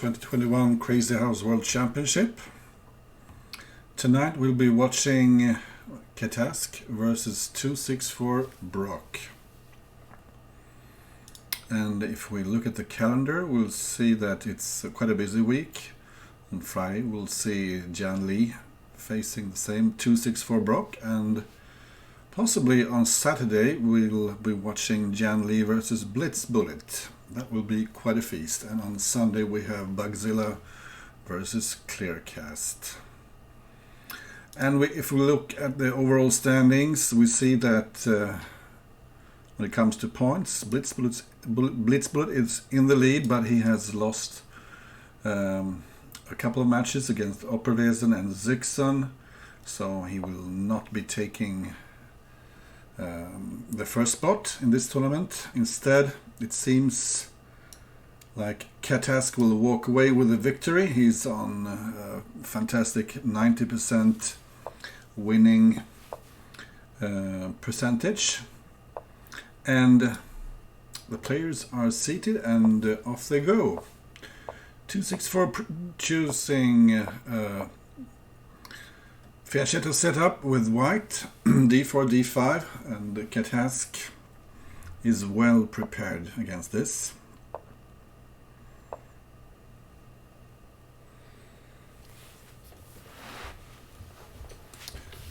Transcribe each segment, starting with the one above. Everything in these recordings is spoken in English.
2021 Crazy House World Championship. Tonight we'll be watching Catask versus 264brocc. And if we look at the calendar, we'll see that it's quite a busy week. On Friday we'll see Jan Lee facing the same 264brocc, and possibly on Saturday we'll be watching Jan Lee versus Blitzbullet. That will be quite a feast. And on Sunday we have Bugzilla versus Clearcast. And if we look at the overall standings, we see that when it comes to points, Blitzbullet is in the lead, but he has lost a couple of matches against Opperwesen and Zixon, so he will not be taking the first spot in this tournament. Instead, it seems like Catask will walk away with the victory. He's on a fantastic 90% winning percentage, and the players are seated and off they go. 264 choosing fianchetto setup with white, d4, d5, and Catask is well prepared against this.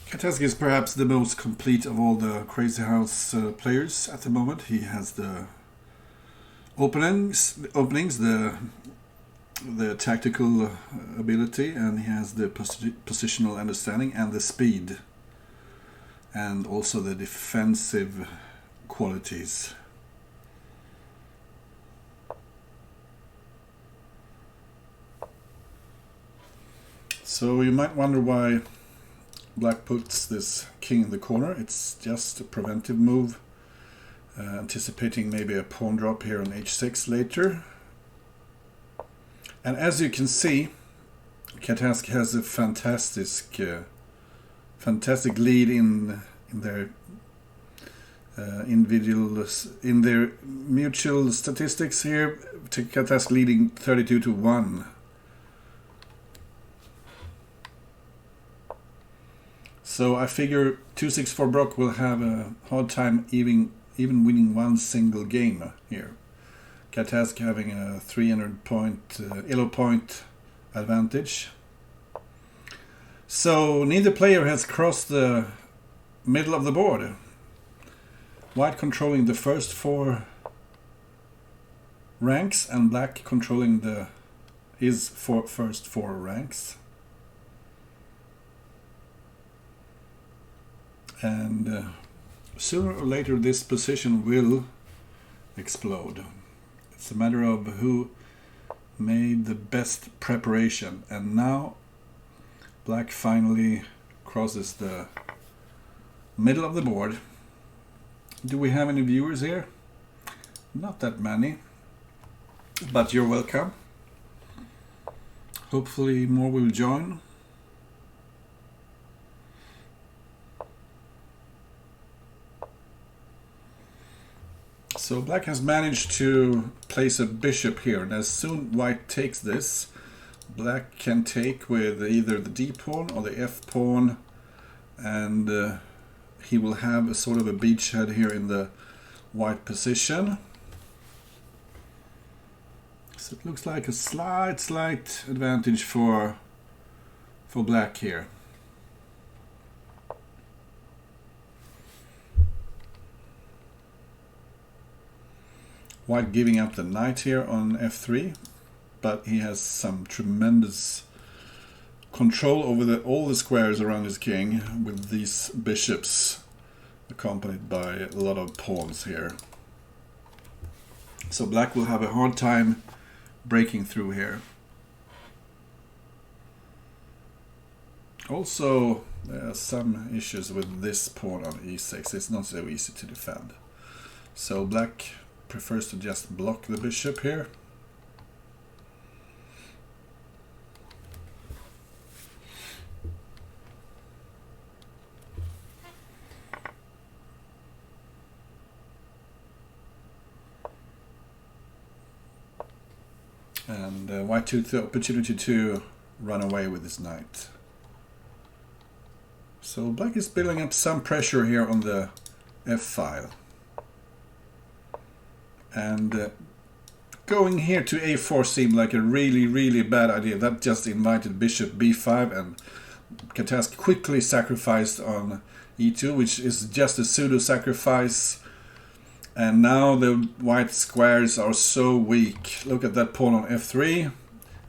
Catask is perhaps the most complete of all the Crazy House players at the moment. He has the openings, the tactical ability, and he has the positional understanding and the speed, and also the defensive qualities. So you might wonder why Black puts this king in the corner. It's just a preventive move, anticipating maybe a pawn drop here on h6 later. And as you can see, Catask has a fantastic lead in their mutual statistics here. Catask leading 32-1. So I figure 264brocc will have a hard time even winning one single game here. Catask having a 300 point elo point advantage. So neither player has crossed the middle of the board. White controlling the first 4 ranks and black controlling his first 4 ranks. And sooner or later this position will explode. It's a matter of who made the best preparation, and now black finally crosses the middle of the board. Do we have any viewers here? Not that many, but you're welcome. Hopefully more will join. So black has managed to place a bishop here, and as soon white takes this, black can take with either the d pawn or the f pawn, and he will have a sort of a beachhead here in the white position. So it looks like a slight advantage for black here. White giving up the knight here on f3, but he has some tremendous control over all the squares around his king, with these bishops accompanied by a lot of pawns here. So black will have a hard time breaking through here. Also, there are some issues with this pawn on e6. It's not so easy to defend. So black prefers to just block the bishop here. And white took the opportunity to run away with his knight. So black is building up some pressure here on the f-file. And going here to a4 seemed like a really bad idea. That just invited bishop b5, and catask quickly sacrificed on e2, which is just a pseudo sacrifice. And now the white squares are so weak. Look at that pawn on f3,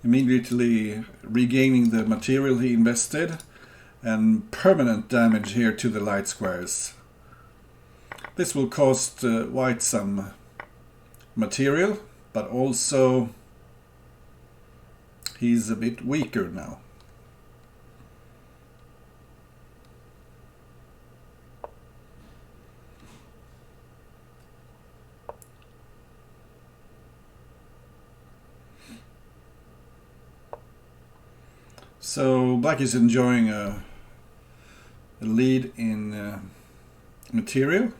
immediately regaining the material he invested, and permanent damage here to the light squares. This will cost white some material, but also he's a bit weaker now. So black is enjoying a lead in material.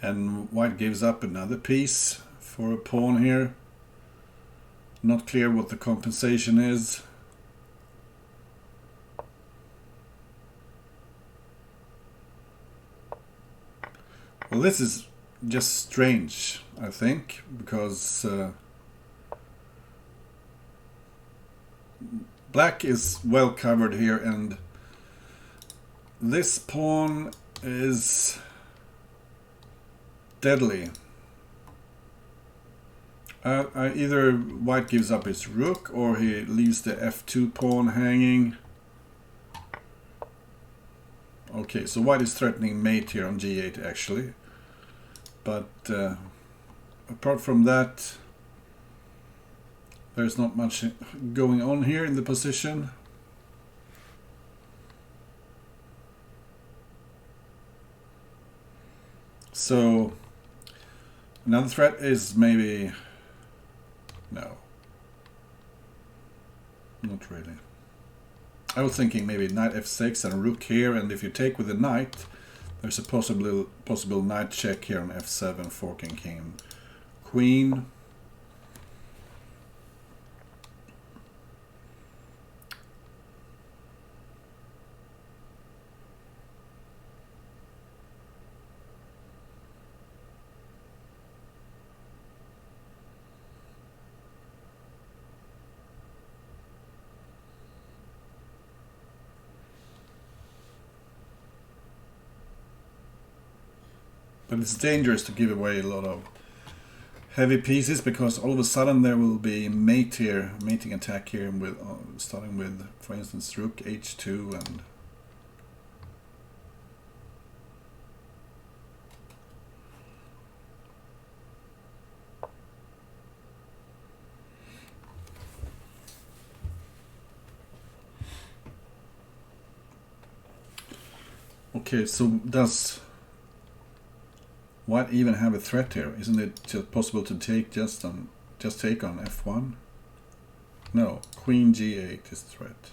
And white gives up another piece for a pawn here. Not clear what the compensation is. Well, this is just strange, I think, because black is well covered here, and this pawn is deadly. Either white gives up his rook or he leaves the f2 pawn hanging. Okay, so white is threatening mate here on g8 actually. But apart from that, there's not much going on here in the position. So another threat is maybe, no, not really. I was thinking maybe knight f6 and rook here, and if you take with the knight, there's a possible knight check here on f7, forking king and queen. But it's dangerous to give away a lot of heavy pieces, because all of a sudden there will be mate here, mating attack here, with starting with, for instance, rook h2 and okay, so does white even have a threat here? Isn't it just possible to take just take on f1? No, queen g8 is the threat.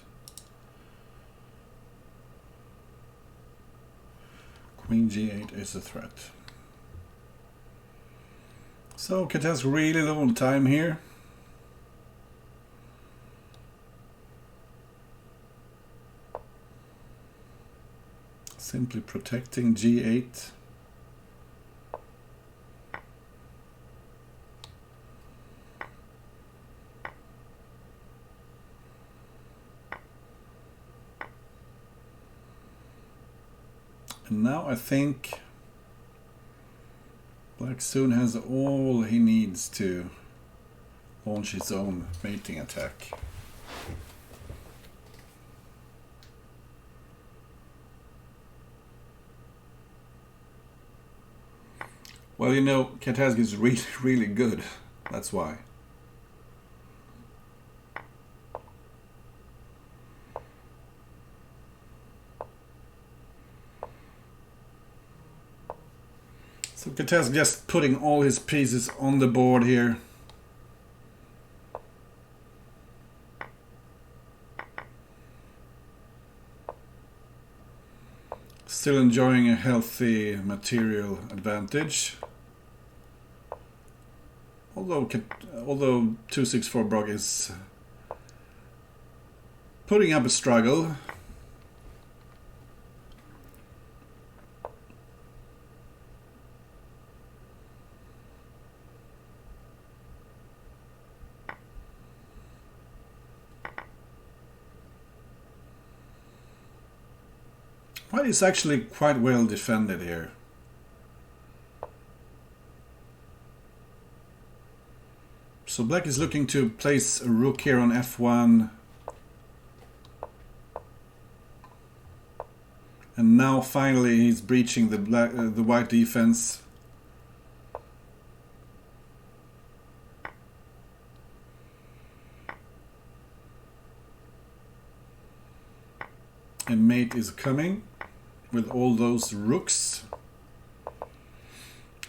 Queen g8 is a threat. So catask really low on time here. Simply protecting g8. And now I think black soon has all he needs to launch his own mating attack. Well, you know, catask is really good. That's why. So catask just putting all his pieces on the board here. Still enjoying a healthy material advantage. Although 264brocc is putting up a struggle. White is actually quite well defended here. So black is looking to place a rook here on f1. And now finally he's breaching the white defense. And mate is coming with all those rooks.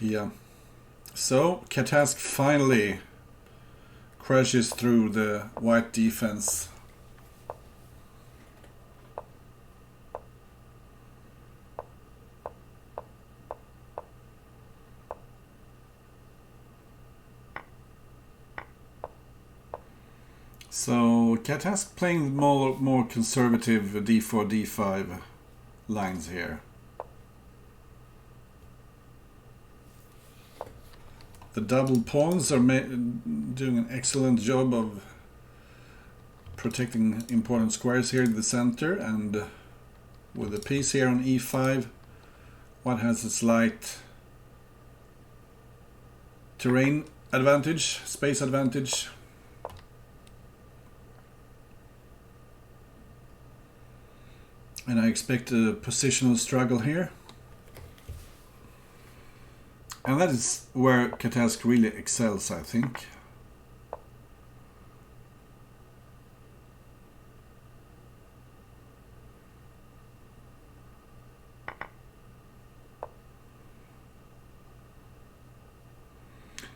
Yeah. So catask finally crashes through the white defense. So catask playing more conservative d4, d5 lines here. The double pawns are doing an excellent job of protecting important squares here in the center, and with the piece here on e5, white has a slight terrain advantage, space advantage. And I expect a positional struggle here. And that is where catask really excels, I think.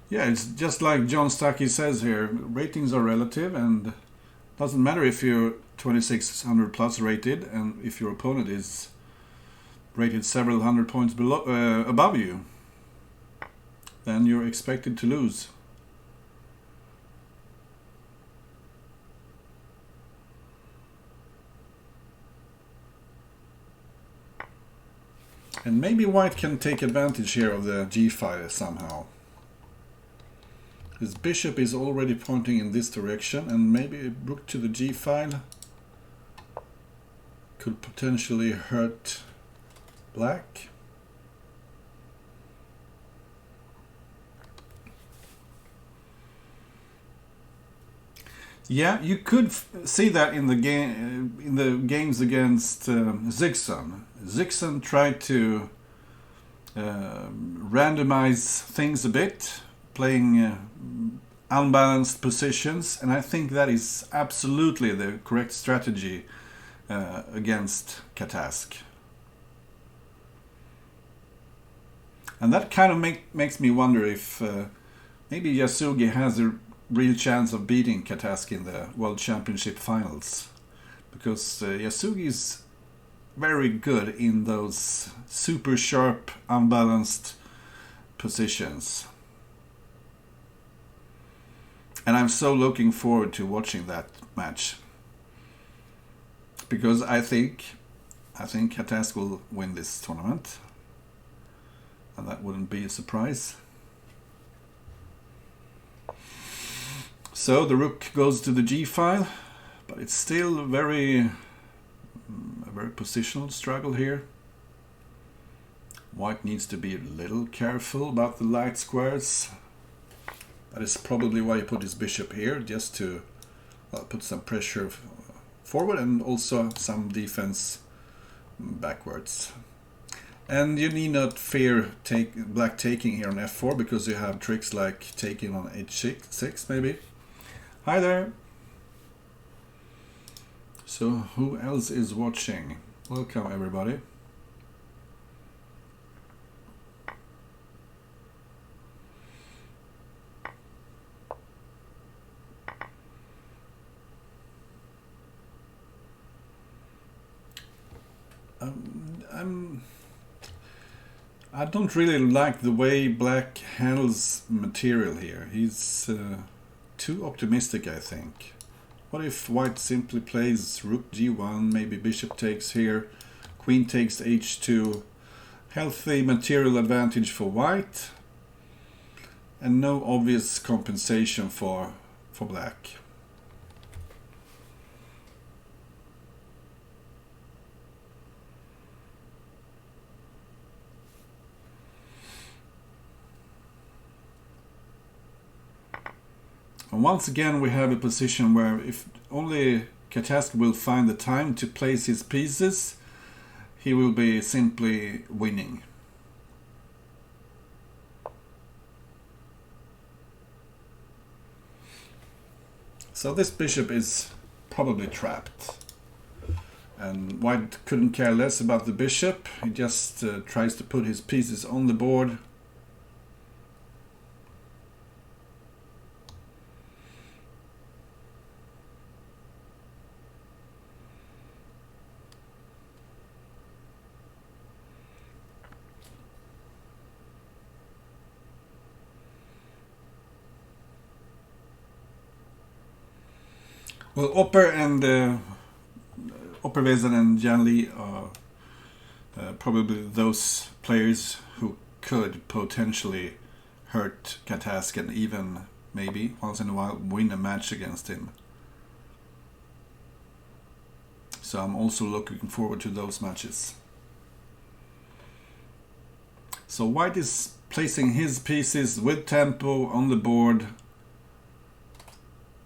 Yeah, it's just like John Stuckey says here, ratings are relative, and doesn't matter if you're 2600 plus rated and if your opponent is rated several hundred points above you, then you're expected to lose. And maybe white can take advantage here of the g-file somehow. His bishop is already pointing in this direction, and maybe a rook to the g-file could potentially hurt black. Yeah, you could see that in the game, in the games against Zixon. Zixon tried to randomize things a bit, playing unbalanced positions, and I think that is absolutely the correct strategy against catask. And that kind of makes me wonder if maybe Yasugi has a real chance of beating catask in the World Championship finals, because Yasugi is very good in those super sharp, unbalanced positions. And I'm so looking forward to watching that match, because I think catask will win this tournament, and that wouldn't be a surprise. So the rook goes to the g-file, but it's still a very positional struggle here. White needs to be a little careful about the light squares. That is probably why he put his bishop here, just to put some pressure forward and also some defense backwards. And you need not fear black taking here on f4, because you have tricks like taking on h6 maybe. Hi there! So who else is watching? Welcome everybody. I don't really like the way black handles material here. He's too optimistic, I think. What if white simply plays rook g1, maybe bishop takes here, queen takes h2, healthy material advantage for white, and no obvious compensation for black. And once again we have a position where if only catask will find the time to place his pieces, he will be simply winning. So this bishop is probably trapped. And white couldn't care less about the bishop. He just tries to put his pieces on the board. Well, Opperwesen and Jan Lee are probably those players who could potentially hurt catask and even maybe once in a while win a match against him. So I'm also looking forward to those matches. So white is placing his pieces with tempo on the board,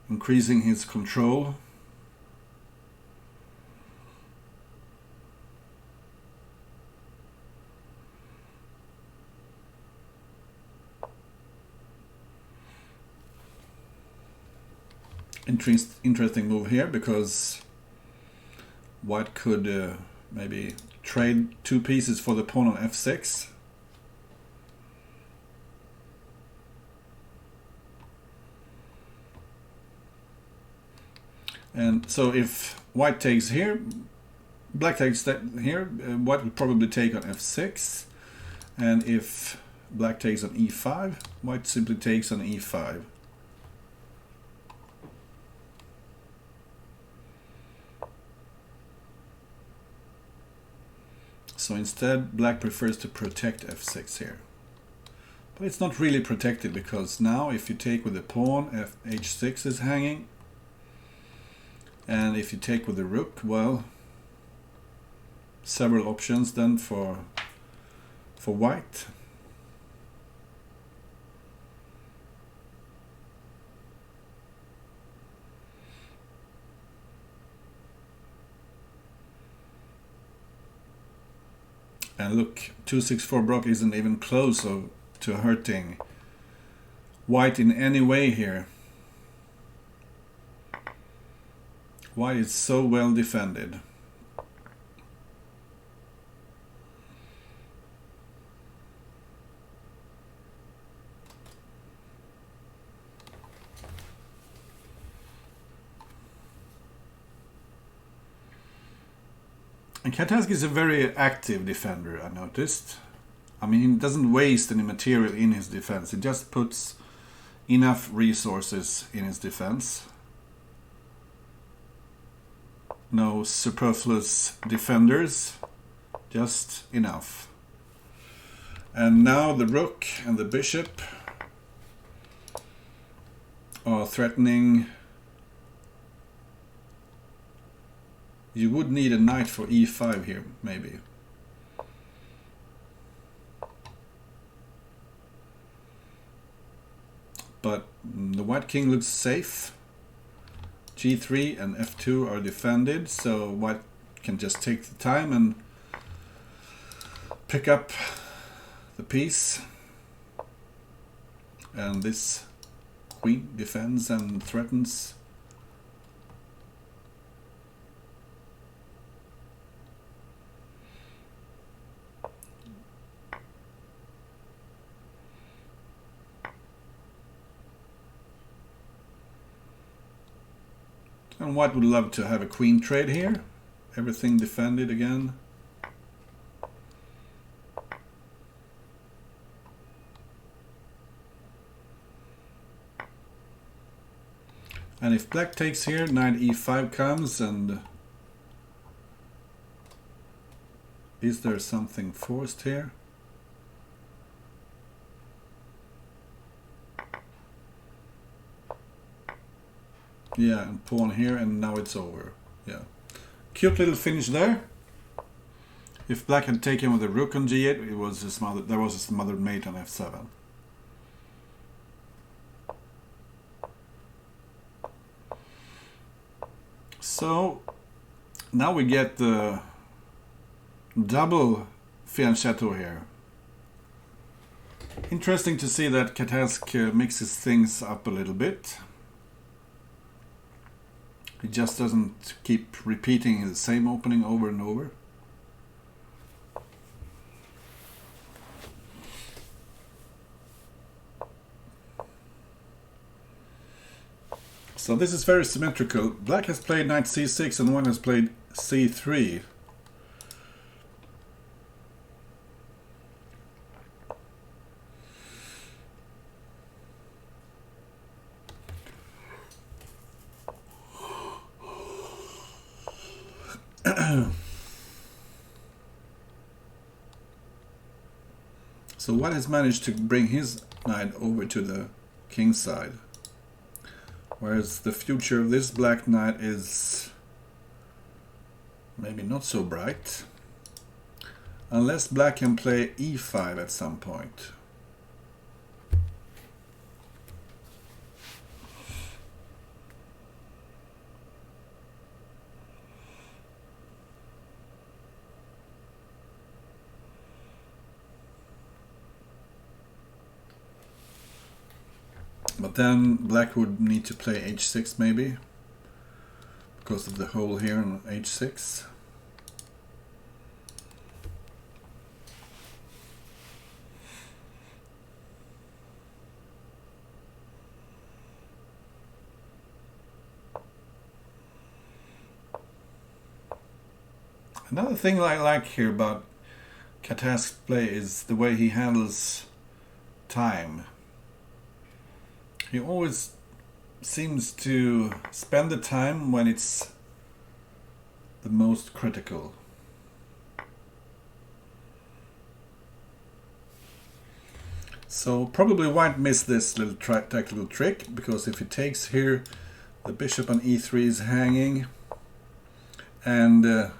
increasing his control. Interesting move here, because white could maybe trade two pieces for the pawn on f6. And so if white takes here, black takes that here, white will probably take on f6. And if black takes on e5, white simply takes on e5. So instead, black prefers to protect f6 here. But it's not really protected, because now if you take with the pawn, h6 is hanging. And if you take with the rook, well, several options then for white. And look, 264brocc isn't even close to hurting white in any way here. White is so well defended. And catask is a very active defender, I noticed. I mean, he doesn't waste any material in his defense. He just puts enough resources in his defense. No superfluous defenders, just enough. And now the rook and the bishop are threatening. You would need a knight for e5 here, maybe. But the white king looks safe. g3 and f2 are defended, so white can just take the time and pick up the piece. And this queen defends and threatens. And white would love to have a queen trade here. Everything defended again. And if black takes here, knight e5 comes, and is there something forced here? Yeah, and pawn here, and now it's over. Yeah, cute little finish there. If black had taken with the rook on g8, it was a smothered, there was a smothered mate on f7. So now we get the double fianchetto here. Interesting to see that catask mixes things up a little bit. He just doesn't keep repeating the same opening over and over. So this is very symmetrical. Black has played knight c6 and one has played c3. So white has managed to bring his knight over to the king side, whereas the future of this black knight is maybe not so bright, unless black can play e5 at some point. But then black would need to play h6 maybe, because of the hole here on h6. Another thing I like here about Catask's play is the way he handles time. He always seems to spend the time when it's the most critical. So probably white missed this little tactical trick, because if he takes here, the bishop on e3 is hanging, and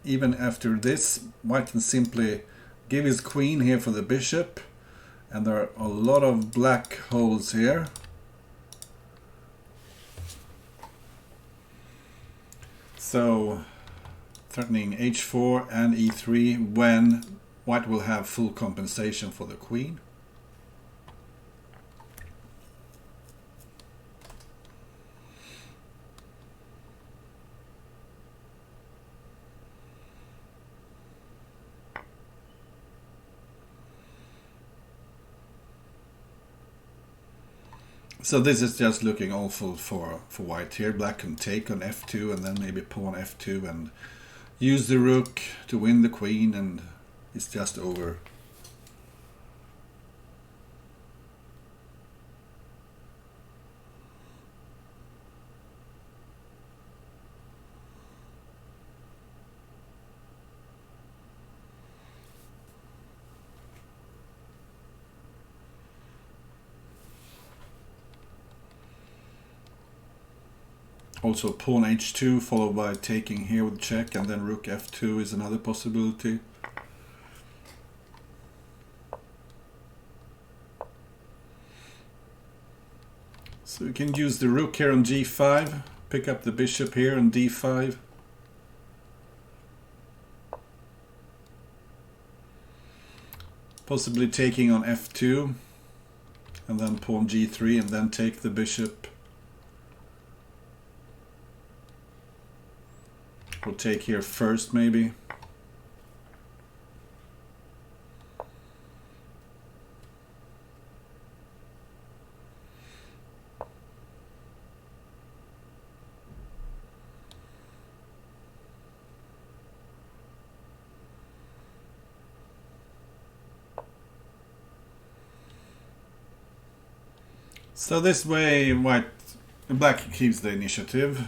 even after this, white can simply give his queen here for the bishop, and there are a lot of black holes here. So threatening h4 and e3 when white will have full compensation for the queen. So this is just looking awful for white here. Black can take on f2 and then maybe pawn f2 and use the rook to win the queen, and it's just over. Also pawn h2 followed by taking here with check, and then rook f2 is another possibility. So you can use the rook here on g5, pick up the bishop here on d5. Possibly taking on f2, and then pawn g3, and then take the bishop. We'll take here first maybe. So this way white And black keeps the initiative.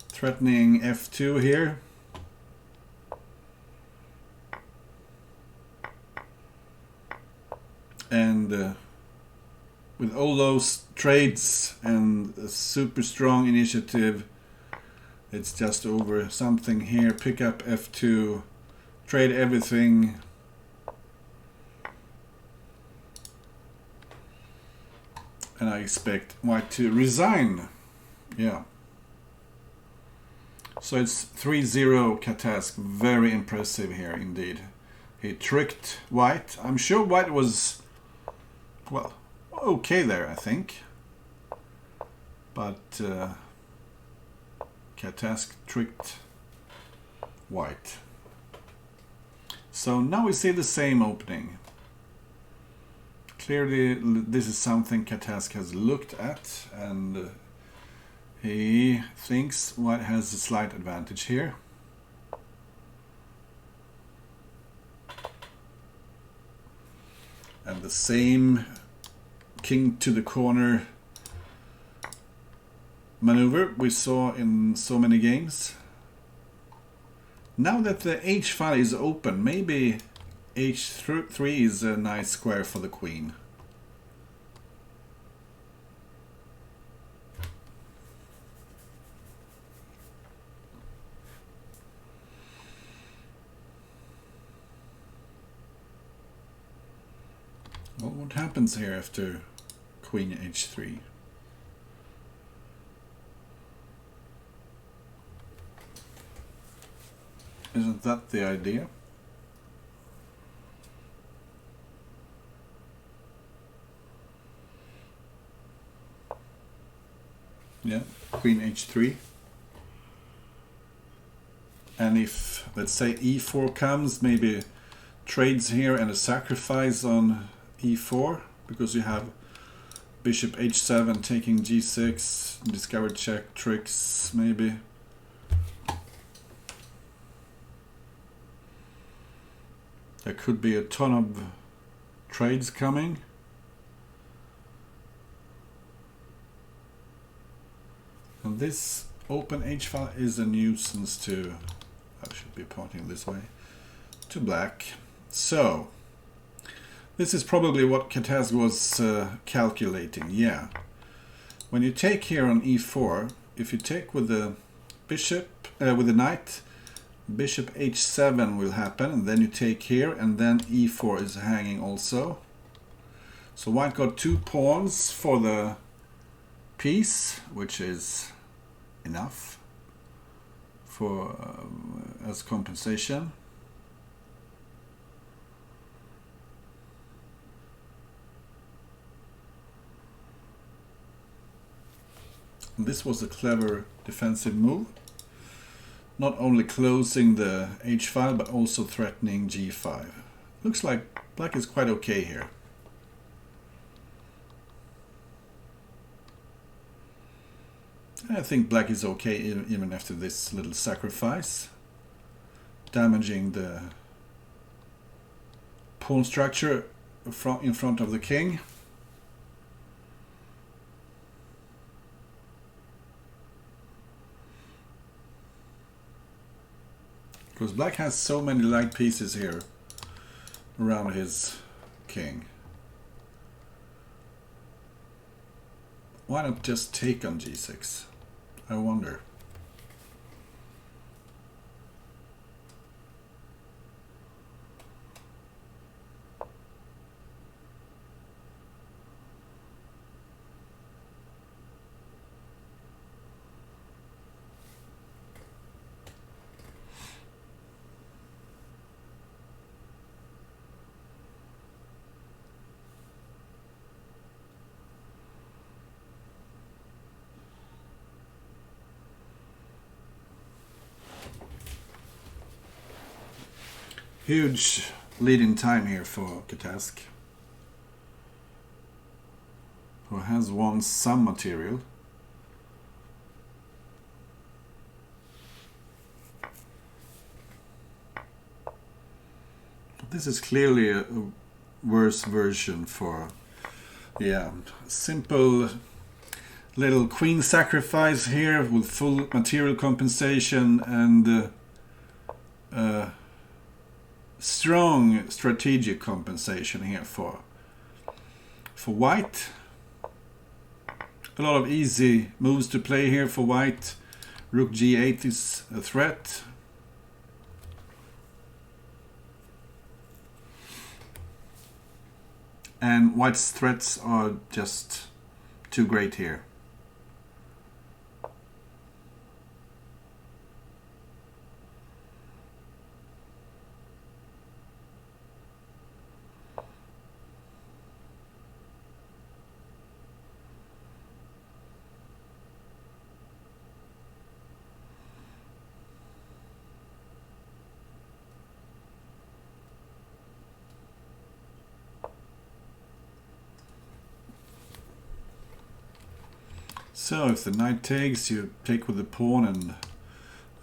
Threatening f2 here. And with all those trades and a super strong initiative, it's just over something here. Pick up f2, trade everything. And I expect white to resign. Yeah. So it's 3-0 catask. Very impressive here indeed. He tricked white. I'm sure white was, well, okay there, I think. But catask tricked white. So now we see the same opening. Clearly this is something catask has looked at, and he thinks white has a slight advantage here. And the same king to the corner maneuver we saw in so many games. Now that the h file is open, maybe h3 is a nice square for the queen. Well, what happens here after queen h3? Isn't that the idea? Yeah, queen h3. And if, let's say, e4 comes, maybe trades here and a sacrifice on e4, because you have bishop h7 taking g6, discovered check tricks, maybe. There could be a ton of trades coming. And this open h file is a nuisance to, I should be pointing this way, to black. So this is probably what catask was calculating. Yeah, when you take here on e4, if you take with the bishop, with the knight, bishop h7 will happen, and then you take here, and then e4 is hanging also. So white got 2 pawns for the piece, which is enough for as compensation. This was a clever defensive move. Not only closing the h file, but also threatening g5. Looks like black is quite okay here. I think black is okay even after this little sacrifice. Damaging the pawn structure in front of the king. Because black has so many light pieces here around his king. Why not just take on g6? I wonder. Huge lead in time here for catask, who has won some material. But this is clearly a worse version for, yeah, simple Little queen sacrifice here with full material compensation and strong strategic compensation here for white. A lot of easy moves to play here for white. Rook g8 is a threat. And white's threats are just too great here. So if the knight takes, you take with the pawn and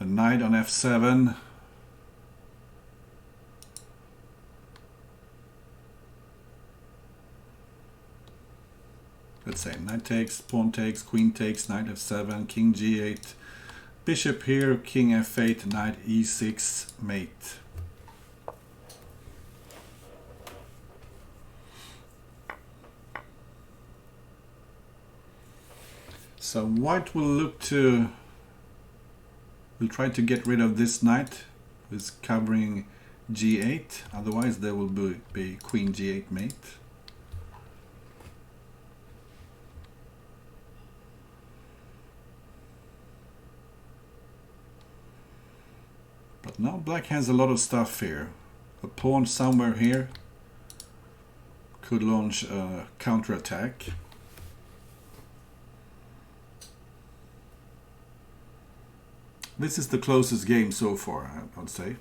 a knight on f7. Let's say knight takes, pawn takes, queen takes, knight f7, king g8, bishop here, king f8, knight e6, mate. So white will try to get rid of this knight who is covering g8, otherwise there will be queen g8 mate. But now black has a lot of stuff here. A pawn somewhere here could launch a counterattack. This is the closest game so far, I would say.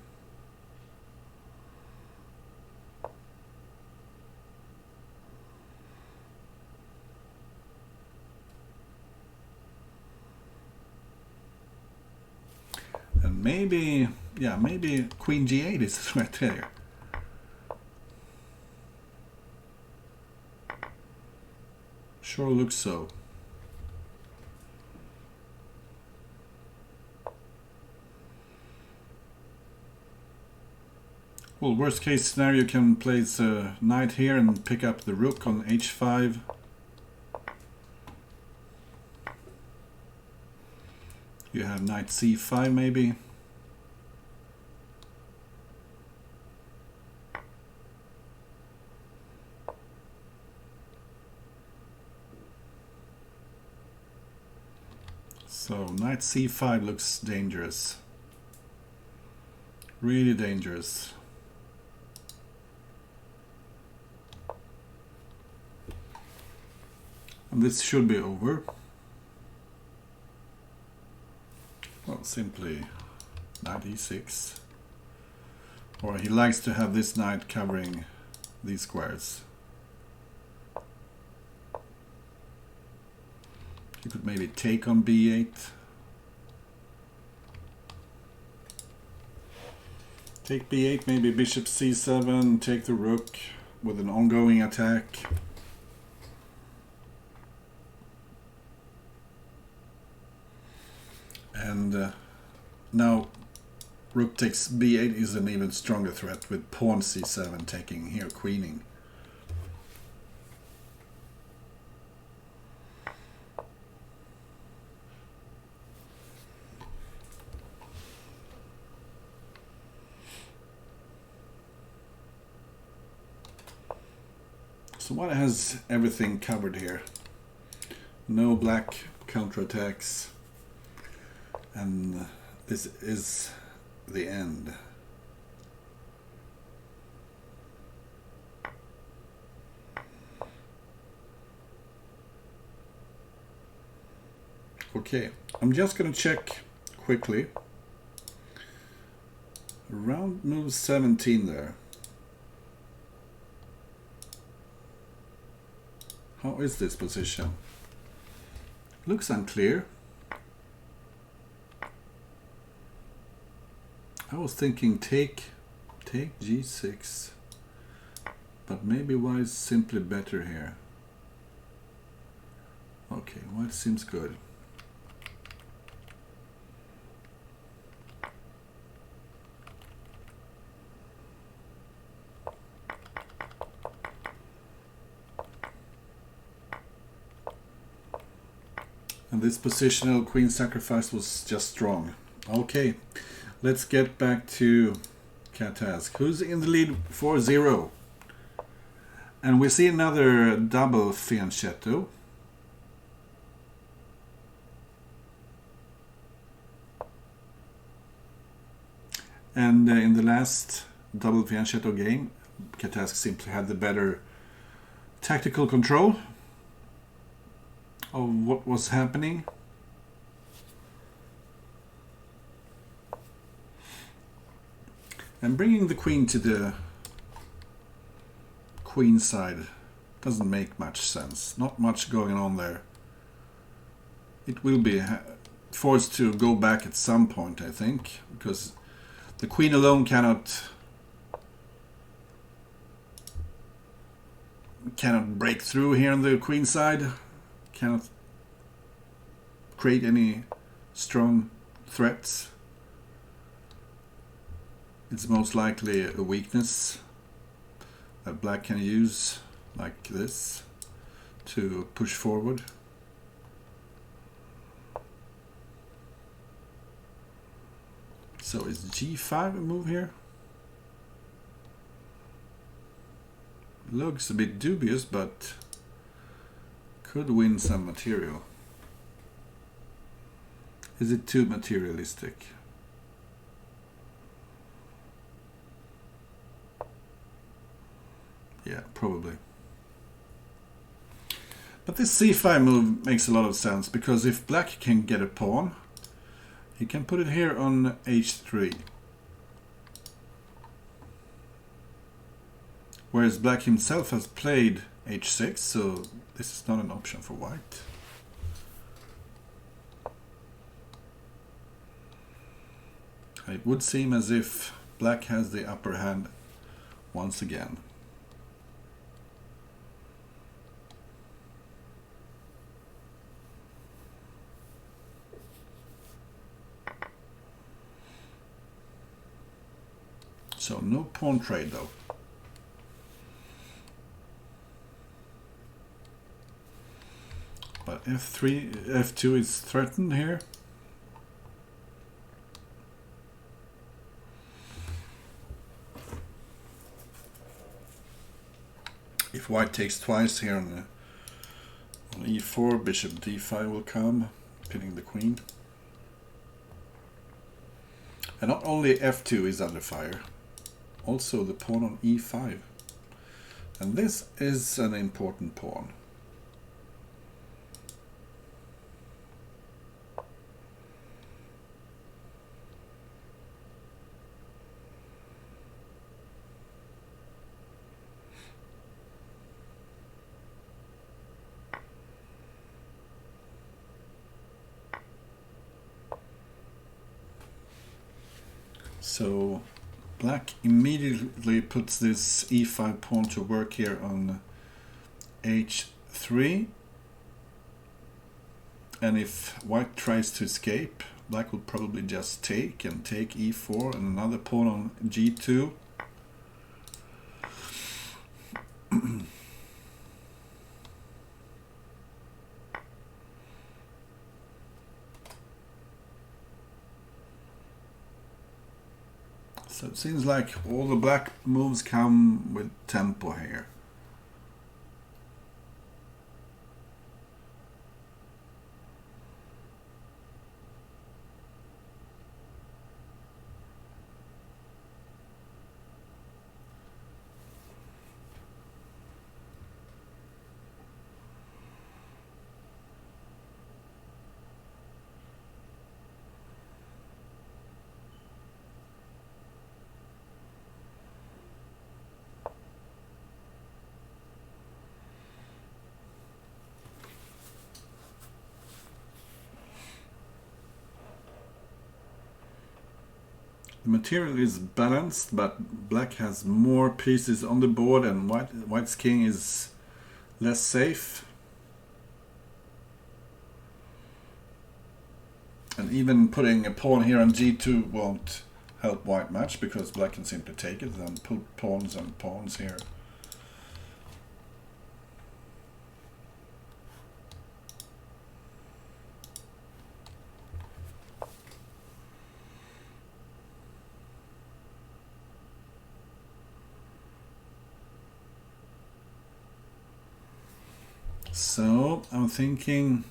And maybe queen g8 is a threat here. Sure looks so. Well, worst case scenario, you can place a knight here and pick up the rook on h5. You have knight c5 maybe. So knight c5 looks dangerous. Really dangerous. And this should be over. Well, simply knight e6. Or he likes to have this knight covering these squares. You could maybe take on b8. Take b8, maybe bishop c7, take the rook with an ongoing attack. And now rook takes b8 is an even stronger threat with pawn c7 taking here, queening. So white has everything covered here. No black counterattacks. And this is the end. Okay, I'm just going to check quickly. Round move 17 there. How is this position? Looks unclear. I was thinking take g6, but maybe white is simply better here. Okay, white seems good. And this positional queen sacrifice was just strong. Okay, let's get back to catask. Who's in the lead 4-0? And we see another double fianchetto. And in the last double fianchetto game, catask simply had the better tactical control of what was happening. And bringing the queen to the queen side doesn't make much sense. Not much going on there. It will be forced to go back at some point, I think, because the queen alone cannot break through here on the queen side, cannot create any strong threats. It's most likely a weakness that black can use, like this, to push forward. So is g5 a move here? Looks a bit dubious, but could win some material. Is it too materialistic? Yeah, probably. But this c5 move makes a lot of sense, because if black can get a pawn, he can put it here on h3. Whereas black himself has played h6, so this is not an option for white. It would seem as if black has the upper hand once again. So no pawn trade though. But f2 is threatened here. If white takes twice here on e4, bishop d5 will come, pinning the queen. And not only f2 is under fire, also the pawn on e5. And this is an important pawn. So black immediately puts this e5 pawn to work here on h3, and if white tries to escape, black will probably just take e4 and another pawn on g2. So it seems like all the black moves come with tempo here. The material is balanced, but black has more pieces on the board and white's king is less safe. And even putting a pawn here on g2 won't help white much, because black can simply take it and put pawns and pawns here. So I'm thinking,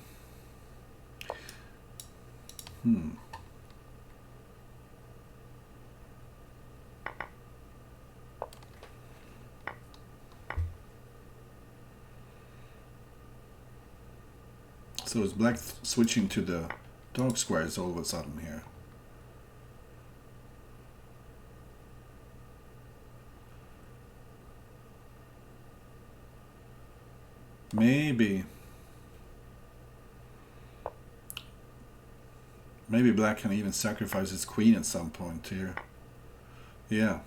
so is black switching to the dark squares all of a sudden here? Maybe black can even sacrifice his queen at some point here. Yeah,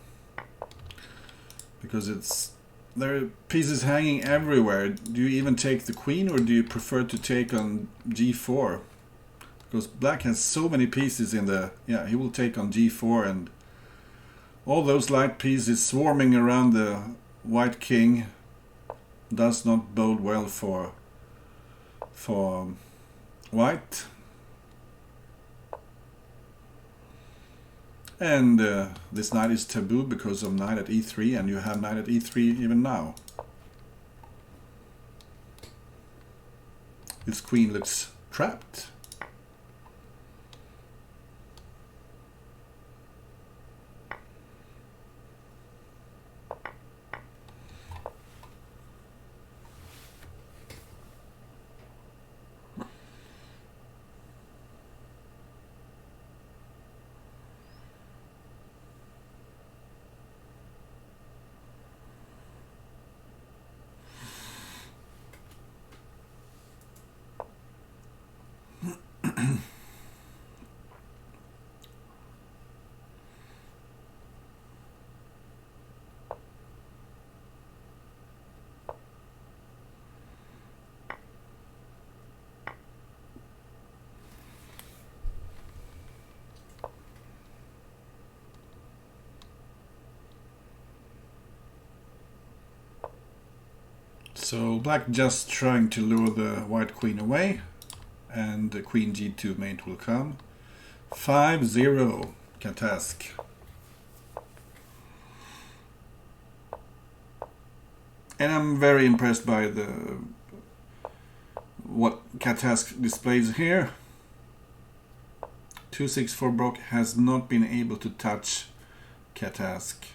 because there are pieces hanging everywhere. Do you even take the queen, or do you prefer to take on g4? Because black has so many pieces in the... Yeah, he will take on g4, and all those light pieces swarming around the white king does not bode well for white. And this knight is taboo because of knight at e3, and you have knight at e3 even now. This queen looks trapped. So black just trying to lure the white queen away, and the queen g2 mate will come. 5-0 catask. And I'm very impressed by what catask displays here. 264brocc has not been able to touch catask.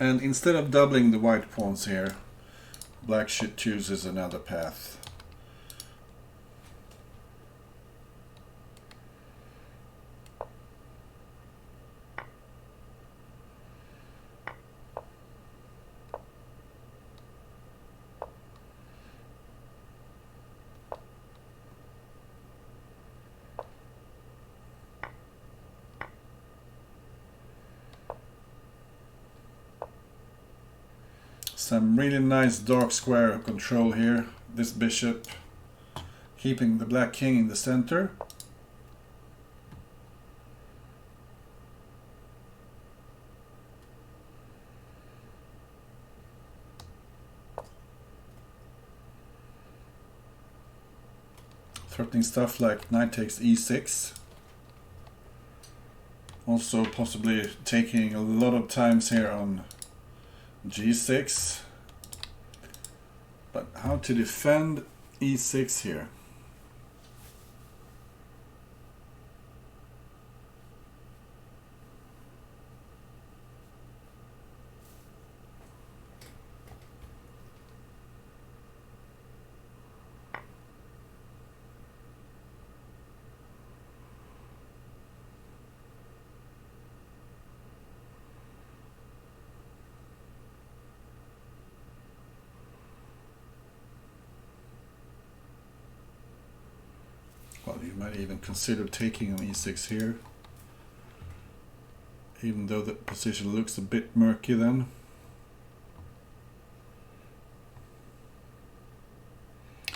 And instead of doubling the white pawns here, black should choose another path. Some really nice dark square control here. This bishop keeping the black king in the center. Threatening stuff like knight takes e6. Also possibly taking a lot of times here on g6, but how to defend e6 here? Well, you might even consider taking on e6 here. even though the position looks a bit murky then.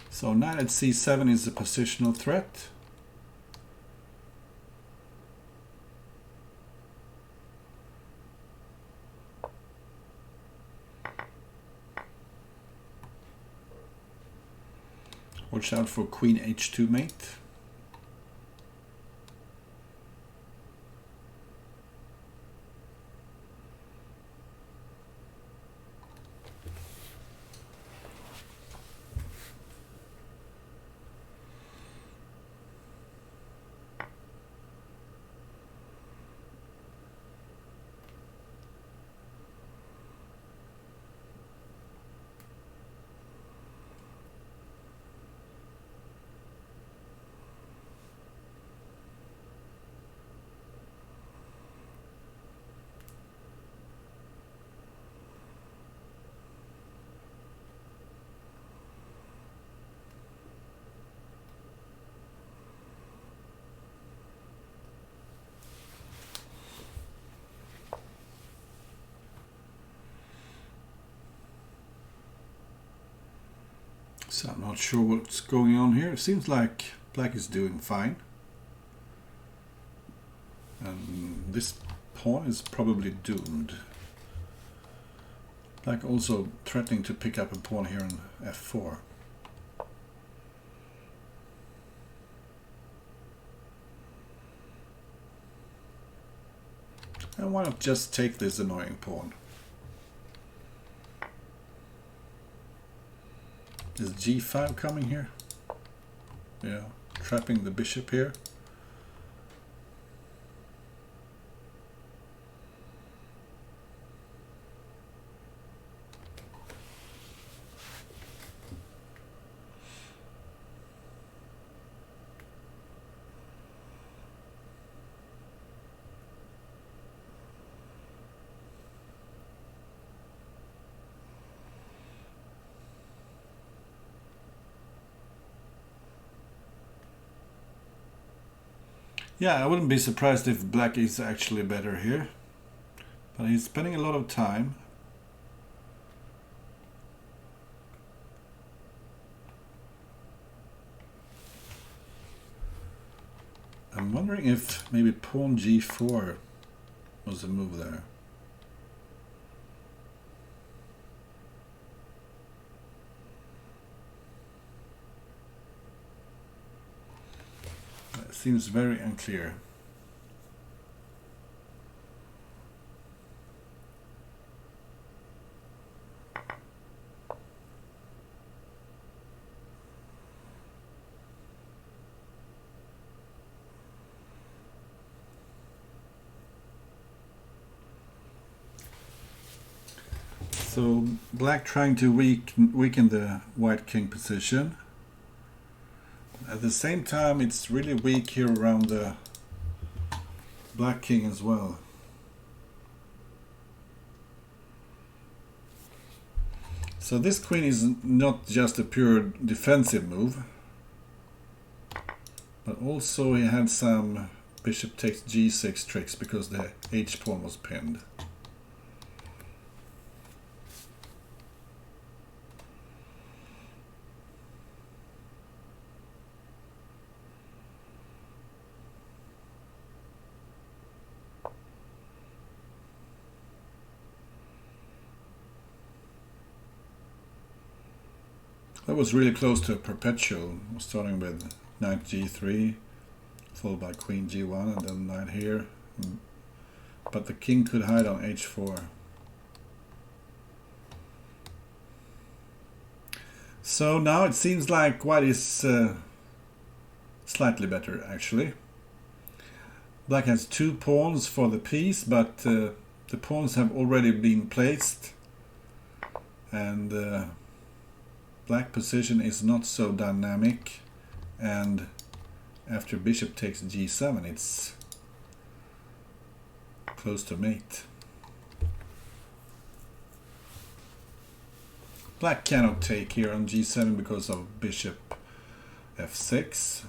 So knight at c7 is a positional threat. Watch out for queen h2 mate. So I'm not sure what's going on here. It seems like black is doing fine. And this pawn is probably doomed. Black also threatening to pick up a pawn here on f4. And why not just take this annoying pawn? Is g5 coming here? Yeah, trapping the bishop here. Yeah, I wouldn't be surprised if black is actually better here. But he's spending a lot of time. I'm wondering if maybe pawn g4 was a move there. It seems very unclear. So black trying to weaken the white king position. At the same time, it's really weak here around the black king as well. So this queen is not just a pure defensive move, but also he had some bishop takes g6 tricks because the h pawn was pinned. That was really close to a perpetual, starting with knight g3, followed by queen g1, and then knight here. But the king could hide on h4. So now it seems like white is slightly better, actually. Black has two pawns for the piece, but the pawns have already been placed, and black position is not so dynamic, and after bishop takes g7 it's close to mate. Black cannot take here on g7 because of bishop f6,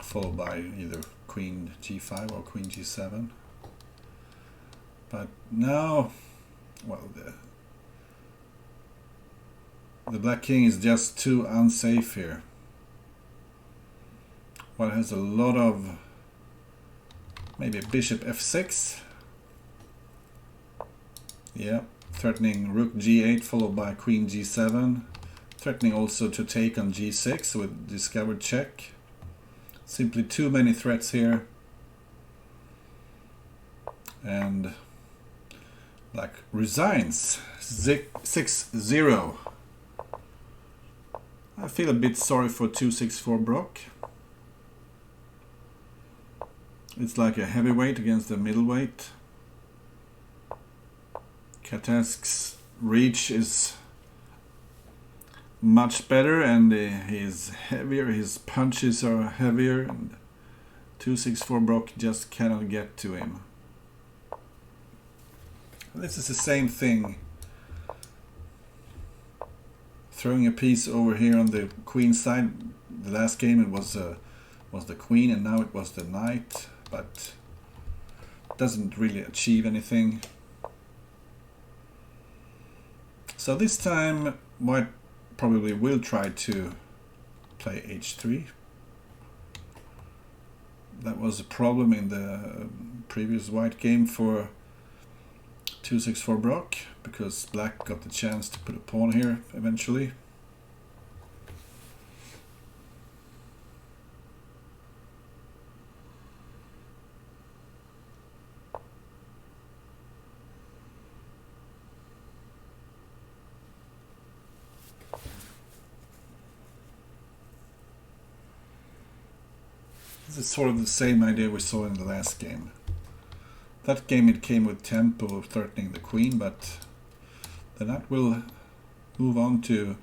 followed by either queen g5 or queen g7. But now, well, the black king is just too unsafe here. White has a lot of, maybe bishop f6. Yeah, threatening rook g8 followed by queen g7. Threatening also to take on g6 with discovered check. Simply too many threats here. And black resigns. 6-0. I feel a bit sorry for 264brocc. It's like a heavyweight against a middleweight. Catask's reach is much better and he's heavier, his punches are heavier, and 264brocc just cannot get to him. This is the same thing. Throwing a piece over here on the queen side. The last game it was the queen and now it was the knight, but doesn't really achieve anything. So this time white probably will try to play h3. That was a problem in the previous white game for 264brocc, because black got the chance to put a pawn here eventually. This is sort of the same idea we saw in the last game. That game it came with tempo threatening the queen, but the knight will move on to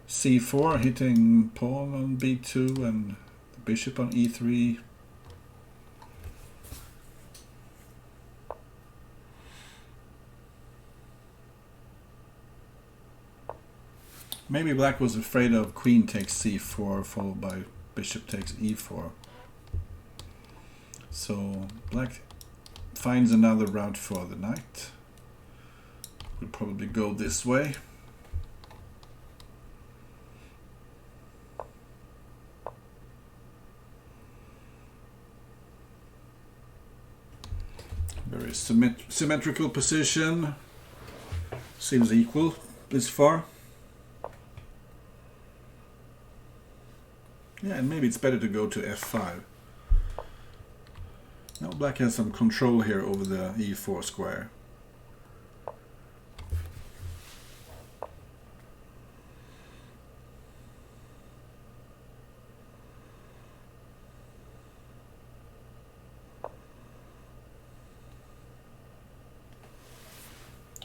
c4, hitting pawn on b2 and the bishop on e3. Maybe black was afraid of queen takes c4 followed by bishop takes e4. So black finds another route for the knight. We'll probably go this way. Very symmetrical position. Seems equal this far. Yeah, and maybe it's better to go to f5. Now black has some control here over the e4 square.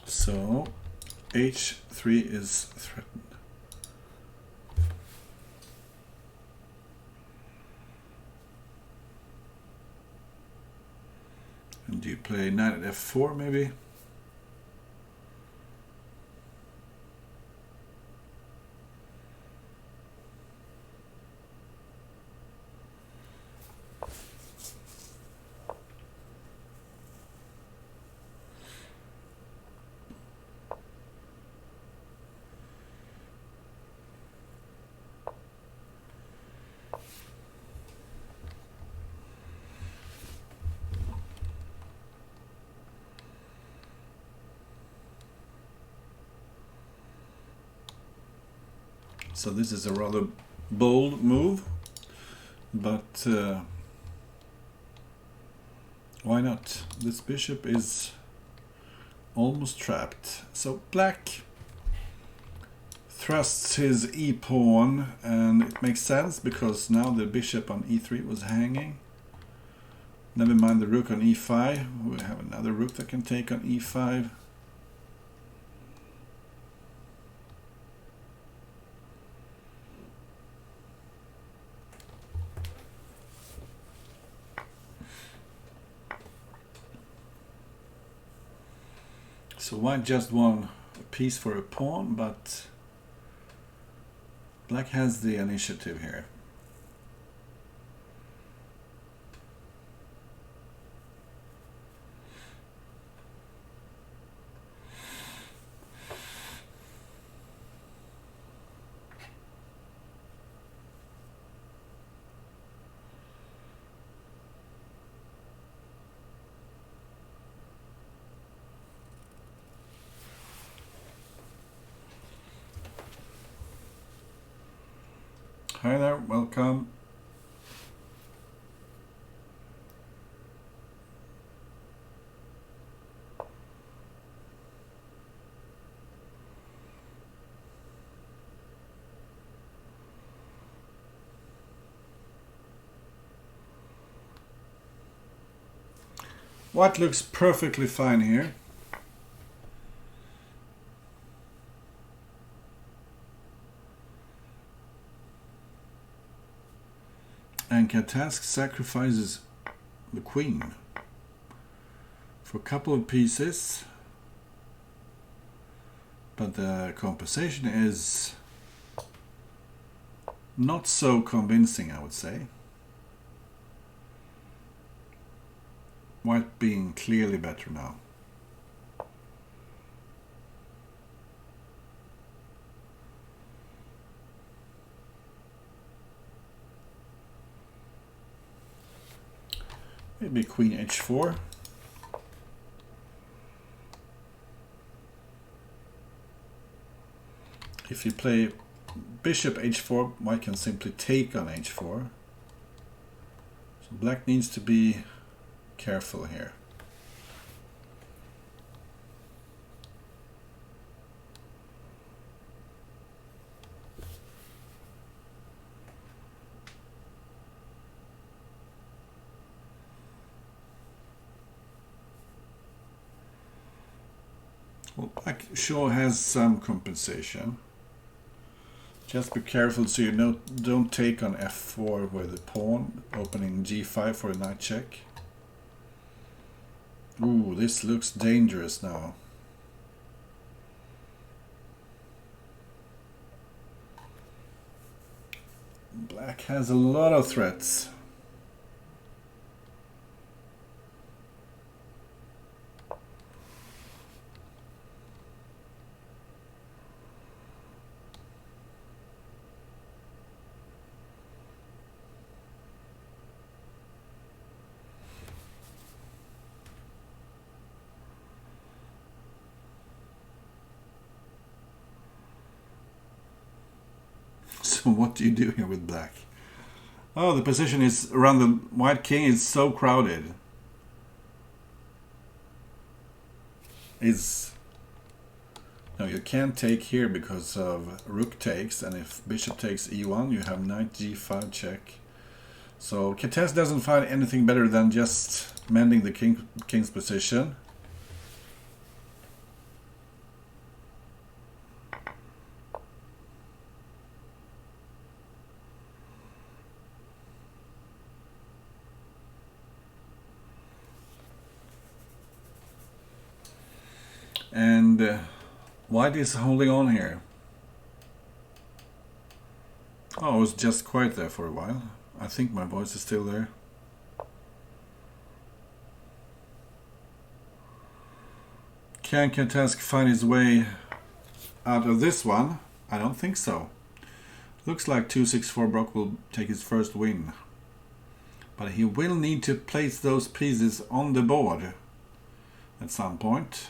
So h3 is threatened. And you play knight at f4 maybe? So this is a rather bold move, but why not? This bishop is almost trapped. So black thrusts his e-pawn, and it makes sense because now the bishop on e3 was hanging. Never mind the rook on e5. We have another rook that can take on e5. So white just won a piece for a pawn, but black has the initiative here. Hi there, welcome. White looks perfectly fine here. And catask sacrifices the queen for a couple of pieces, but the compensation is not so convincing, I would say. White being clearly better now. Maybe queen h4. If you play bishop h4, white can simply take on h4. So black needs to be careful here. Well, black sure has some compensation. Just be careful so you don't take on f4 with the pawn, opening g5 for a knight check. Ooh, this looks dangerous now. Black has a lot of threats. So what do you do here with black? Oh, the position is around the white king is so crowded. No, you can't take here because of rook takes, and if bishop takes e1, you have knight g5 check. So catask doesn't find anything better than just mending the king's position. And white is holding on here. Oh, I was just quiet there for a while. I think my voice is still there. Can catask find his way out of this one? I don't think so. Looks like 264brocc will take his first win. But he will need to place those pieces on the board at some point.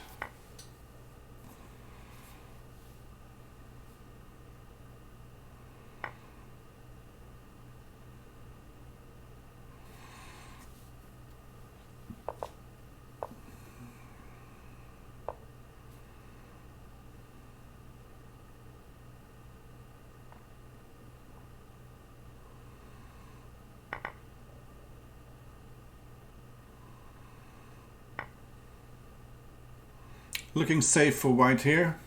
Looking safe for white here.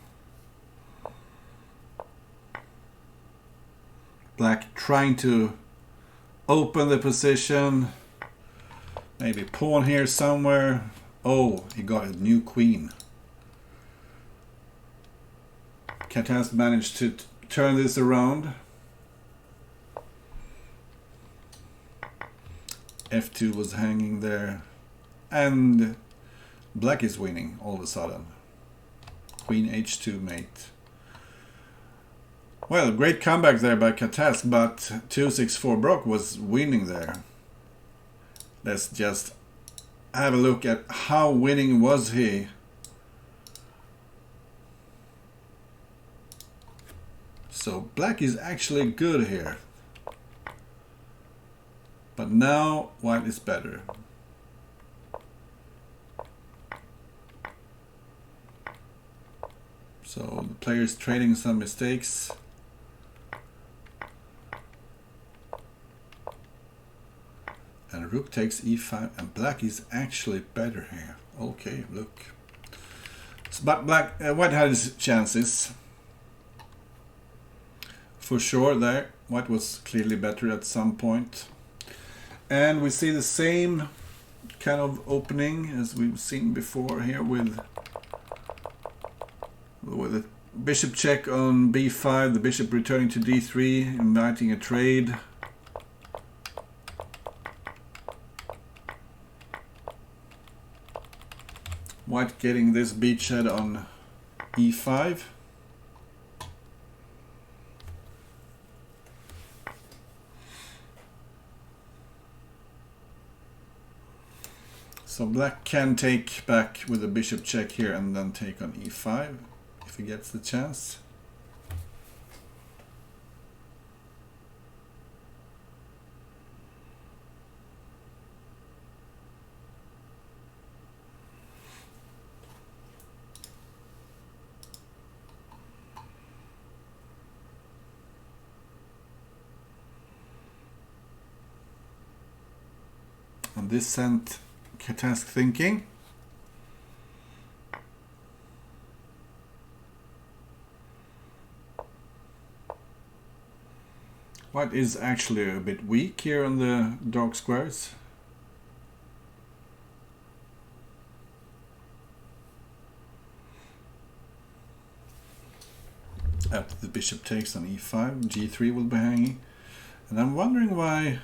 Black trying to open the position. Maybe pawn here somewhere. Oh, he got a new queen. Catask managed to turn this around. f2 was hanging there. And black is winning all of a sudden. Queen h2 mate. Well, great comeback there by catask, but 264brocc was winning there. Let's just have a look at how winning was he. So black is actually good here. now white is better. So the player is trading some mistakes. And rook takes e5, and black is actually better here. Okay, look. So, but white had his chances. For sure there. White was clearly better at some point. And we see the same kind of opening as we've seen before here with a bishop check on b5, the bishop returning to d3, inviting a trade. White getting this beachhead on e5. So black can take back with a bishop check here and then take on e5 if he gets the chance. And this sent catask thinking. White is actually a bit weak here on the dark squares. After the bishop takes on e5, g3 will be hanging. And I'm wondering why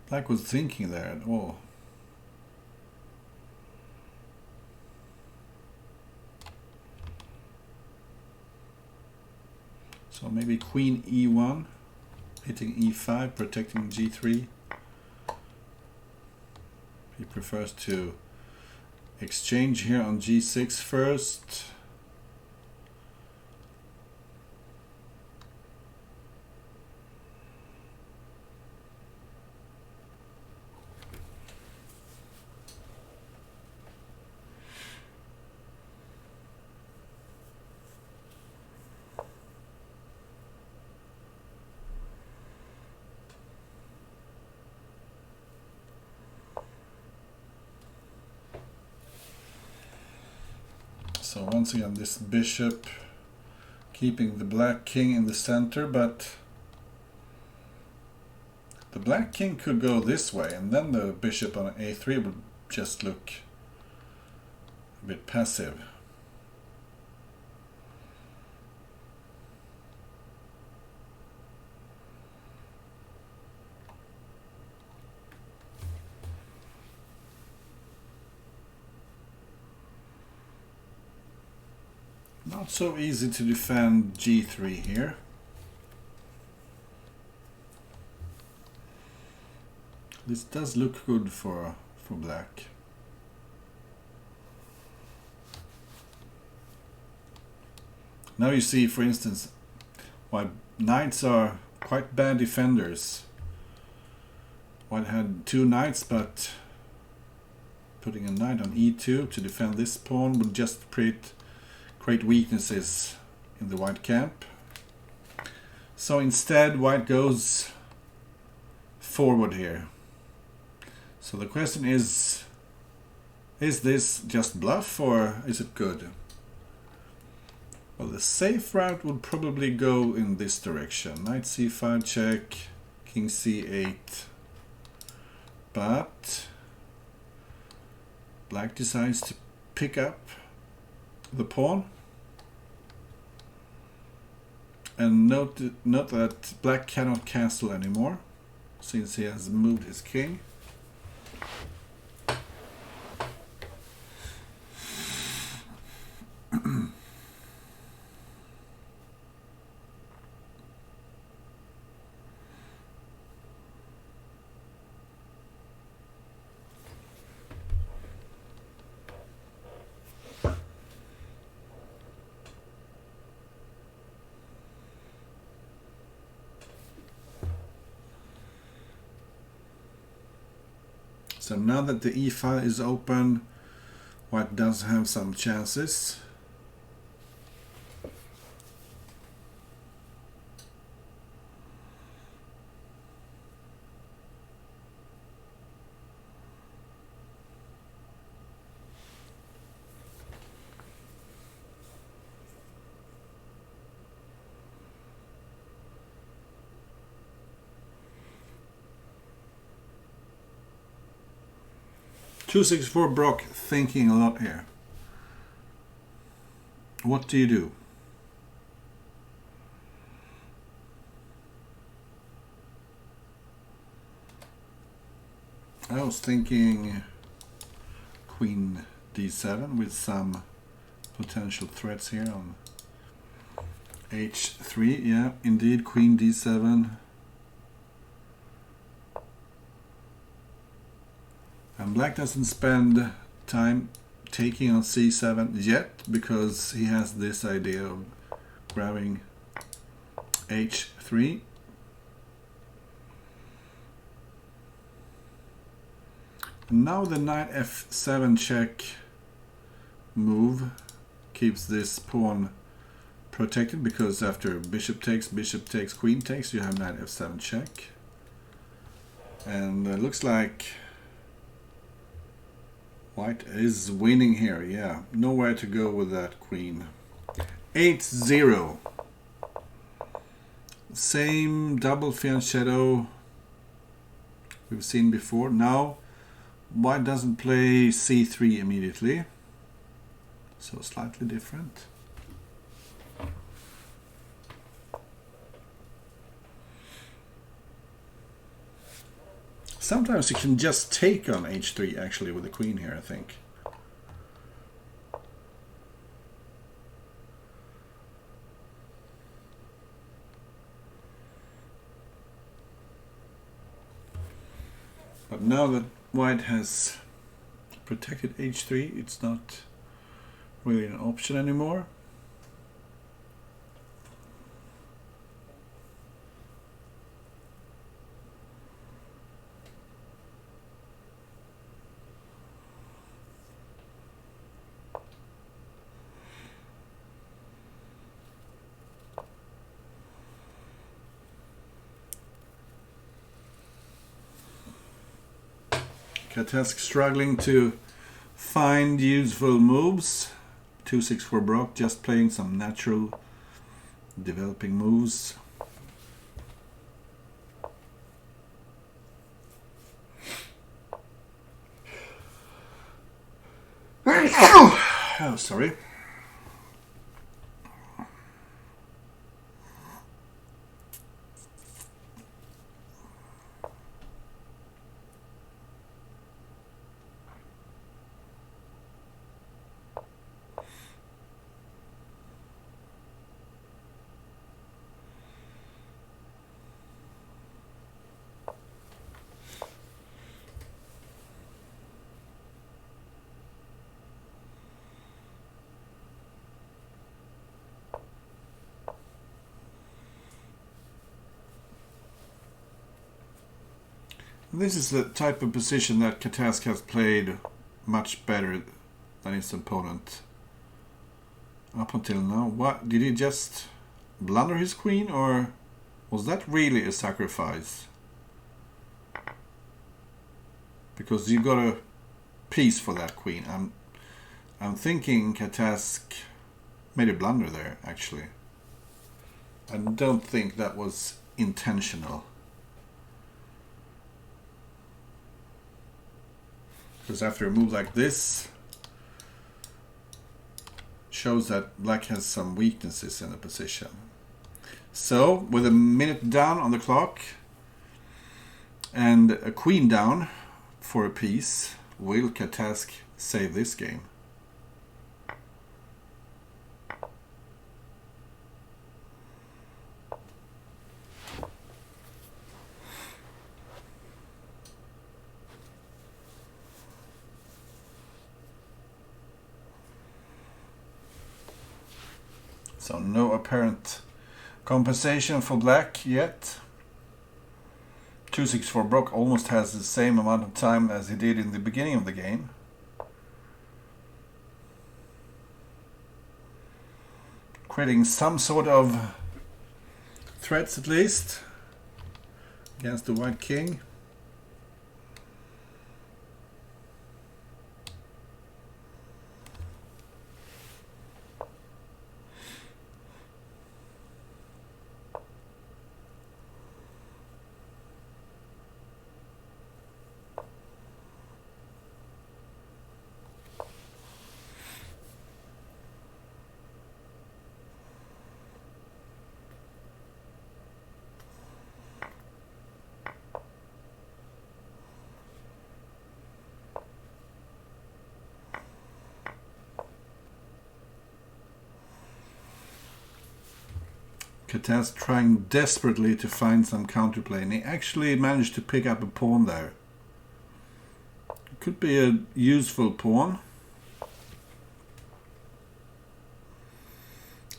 black was thinking there at all. So maybe queen e1, hitting e5, protecting g3. He prefers to exchange here on g6 first. So once again this bishop keeping the black king in the center, but the black king could go this way and then the bishop on a3 would just look a bit passive. Not so easy to defend g3 here. This does look good for black. Now you see, for instance, why knights are quite bad defenders. White had two knights, but putting a knight on e2 to defend this pawn would just create weaknesses in the white camp. So instead white goes forward here. So the question is this just bluff or is it good? Well, the safe route would probably go in this direction. Knight c5 check, king c8. But black decides to pick up the pawn. And note that black cannot castle anymore since he has moved his king. So now that the E file is open, white does have some chances. Two64brocc thinking a lot here. What do you do? I was thinking queen d7 with some potential threats here on h3. Yeah, indeed, queen d7. And black doesn't spend time taking on c7 yet because he has this idea of grabbing h3. Now the knight f7 check move keeps this pawn protected, because after bishop takes, queen takes, you have knight f7 check. And it looks like white is winning here. Yeah, nowhere to go with that queen. 8-0. Same double fianchetto we've seen before. Now white doesn't play c3 immediately, so slightly different. Sometimes you can just take on h3 actually with the queen here, I think. But now that white has protected h3, it's not really an option anymore. Catask struggling to find useful moves. 264brocc just playing some natural developing moves. Oh, sorry. This is the type of position that Catask has played much better than his opponent up until now. What, did he just blunder his queen, or was that really a sacrifice? Because you got a piece for that queen. I'm thinking Catask made a blunder there, actually. I don't think that was intentional. Because after a move like this, shows that black has some weaknesses in the position. So, with a minute down on the clock and a queen down for a piece, will Catask save this game? So no apparent compensation for black yet. 264brocc almost has the same amount of time as he did in the beginning of the game. Creating some sort of threats at least against the white king. Catask trying desperately to find some counterplay, and he actually managed to pick up a pawn there. It could be a useful pawn.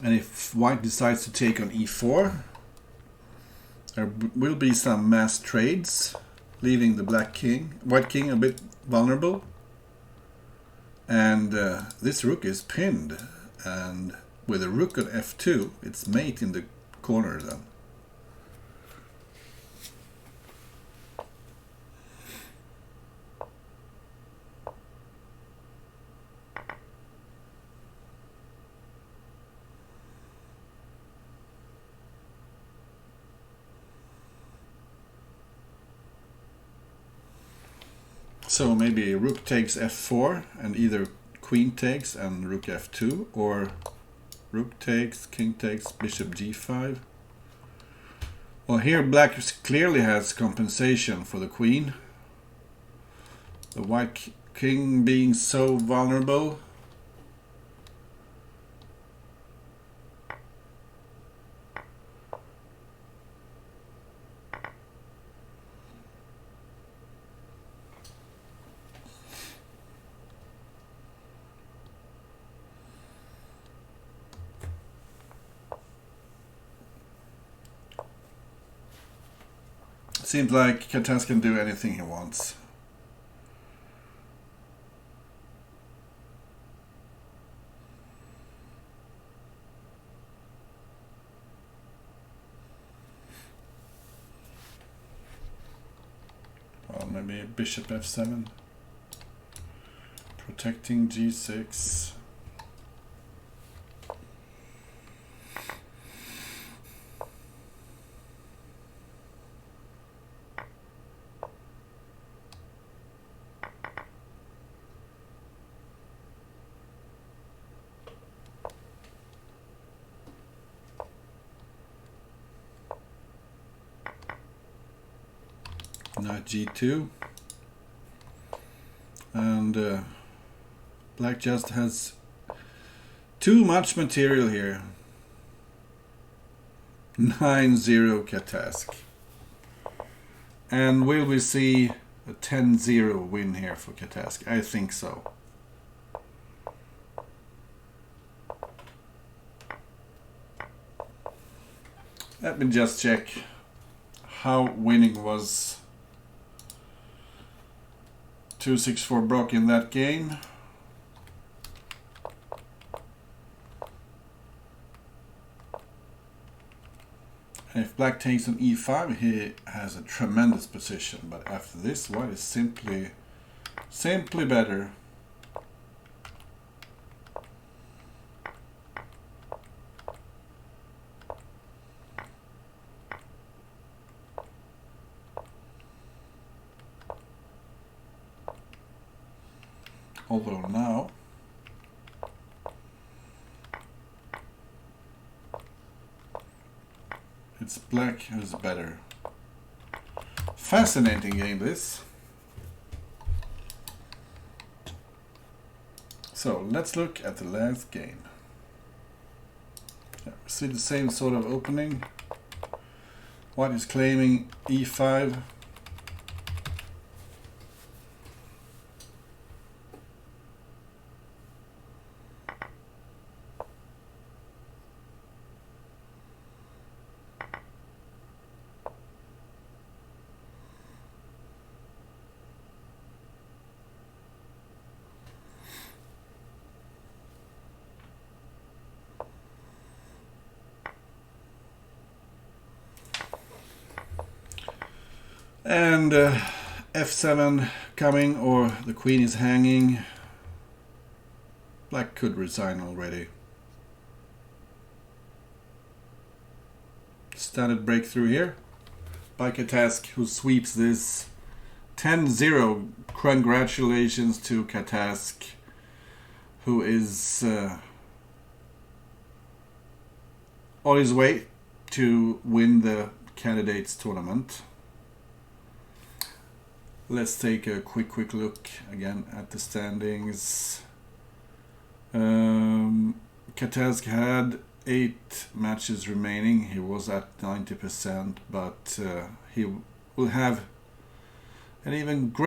And if white decides to take on e4, there will be some mass trades, leaving the white king a bit vulnerable. And this rook is pinned, and with a rook on f2, it's mate in the corner then. So maybe rook takes f4 and either queen takes and rook f2, or rook takes, king takes, bishop g5. Well, here black clearly has compensation for the queen. The white king being so vulnerable. Seems like Catask can do anything he wants. Well, maybe bishop f7. Protecting g6. Knight g2, and black just has too much material here. 9-0 Catask, and will we see a 10-0 win here for Catask? I think so. Let me just check how winning was 264brocc in that game. And if black takes on e5, he has a tremendous position, but after this, white is simply better. Although now it's black who's better. Fascinating game this. So let's look at the last game. Yeah, we see the same sort of opening. White is claiming e5. And f7 coming, or the queen is hanging. Black could resign already. Standard breakthrough here by Catask, who sweeps this 10-0. Congratulations to Catask, who is on his way to win the Candidates tournament. Let's take a quick look again at the standings. Catask had 8 matches remaining. He was at 90%, but he will have an even greater